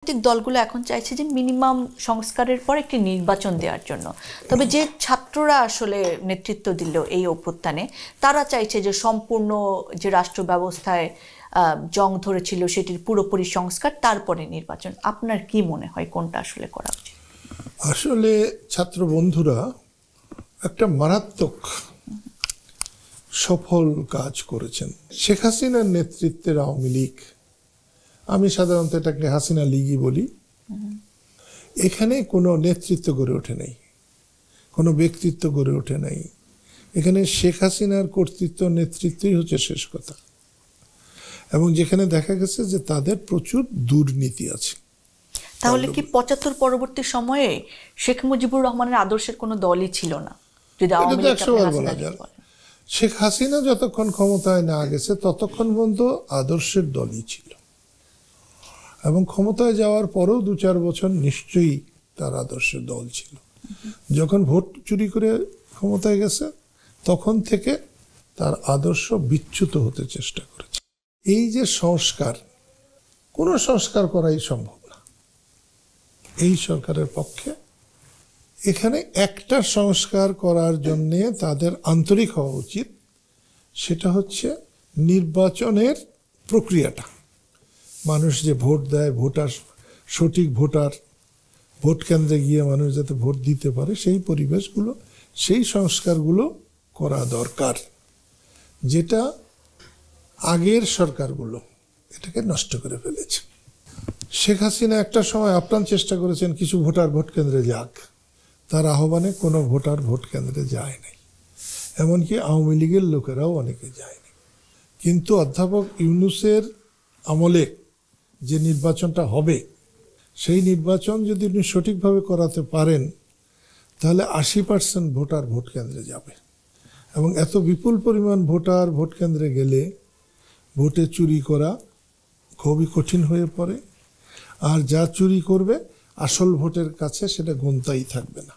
রাজনৈতিক দলগুলো এখন চাইছে যে মিনিমাম সংস্কারের পর একটি নির্বাচন দেওয়ার জন্য। তবে যে ছাত্ররা আসলে নেতৃত্ব দিল এই অভ্যুত্থানে, তারা চাইছে যে সম্পূর্ণ যে রাষ্ট্র ব্যবস্থায় জং ধরেছিল সেটির পুরোপুরি সংস্কার, তারপরে নির্বাচন। আপনার কি মনে হয় কোনটা আসলে করা উচিত? আসলে ছাত্র বন্ধুরা একটা মারাত্মক সফল কাজ করেছেন। শেখ হাসিনার নেতৃত্বের আওয়ামী লীগ, আমি সাধারণত এটাকে হাসিনা লীগই বলি, এখানে কোনো নেতৃত্ব গড়ে ওঠে নাই, কোনো ব্যক্তিত্ব গড়ে ওঠে নাই। এখানে শেখ হাসিনার কর্তৃত্ব নেতৃত্বই হচ্ছে শেষ কথা। এবং যেখানে দেখা গেছে যে তাদের প্রচুর দুর্নীতি আছে। তাহলে কি ৭৫ পরবর্তী সময়ে শেখ মুজিবুর রহমানের আদর্শের কোনো দলই ছিল না? যদি আওয়ামী লীগ বলা যায়, শেখ হাসিনা যতক্ষণ ক্ষমতায় না গেছে ততক্ষণ পর্যন্ত আদর্শের দলই ছিল, এবং ক্ষমতায় যাওয়ার পরেও ২-৪ বছর নিশ্চয়ই তার আদর্শের দল ছিল। যখন ভোট চুরি করে ক্ষমতায় গেছে তখন থেকে তার আদর্শ বিচ্যুত হতে চেষ্টা করেছে। এই যে সংস্কার, কোনো সংস্কার করাই সম্ভব না এই সরকারের পক্ষে। এখানে একটা সংস্কার করার জন্যে তাদের আন্তরিক হওয়া উচিত, সেটা হচ্ছে নির্বাচনের প্রক্রিয়াটা। মানুষ যে ভোট দেয়, ভোটার সঠিক ভোটার, ভোট কেন্দ্রে গিয়ে মানুষ যাতে ভোট দিতে পারে, সেই পরিবেশগুলো, সেই সংস্কারগুলো করা দরকার, যেটা আগের সরকারগুলো এটাকে নষ্ট করে ফেলেছে। শেখ হাসিনা একটা সময় আপ্রাণ চেষ্টা করেছেন কিছু ভোটার ভোট কেন্দ্রে যাক, তার আহ্বানে কোনো ভোটার ভোট কেন্দ্রে যায় নাই, এমনকি আওয়ামী লীগের লোকেরাও অনেকে যায়নি। কিন্তু অধ্যাপক ইউনূসের আমলে যে নির্বাচনটা হবে, সেই নির্বাচন যদি আপনি সঠিকভাবে করাতে পারেন তাহলে ৮০% ভোটার ভোট কেন্দ্রে যাবে, এবং এত বিপুল পরিমাণ ভোটার ভোট কেন্দ্রে গেলে ভোটে চুরি করা খুবই কঠিন হয়ে পড়ে। আর যা চুরি করবে আসল ভোটের কাছে সেটা গন্তাই থাকবে না।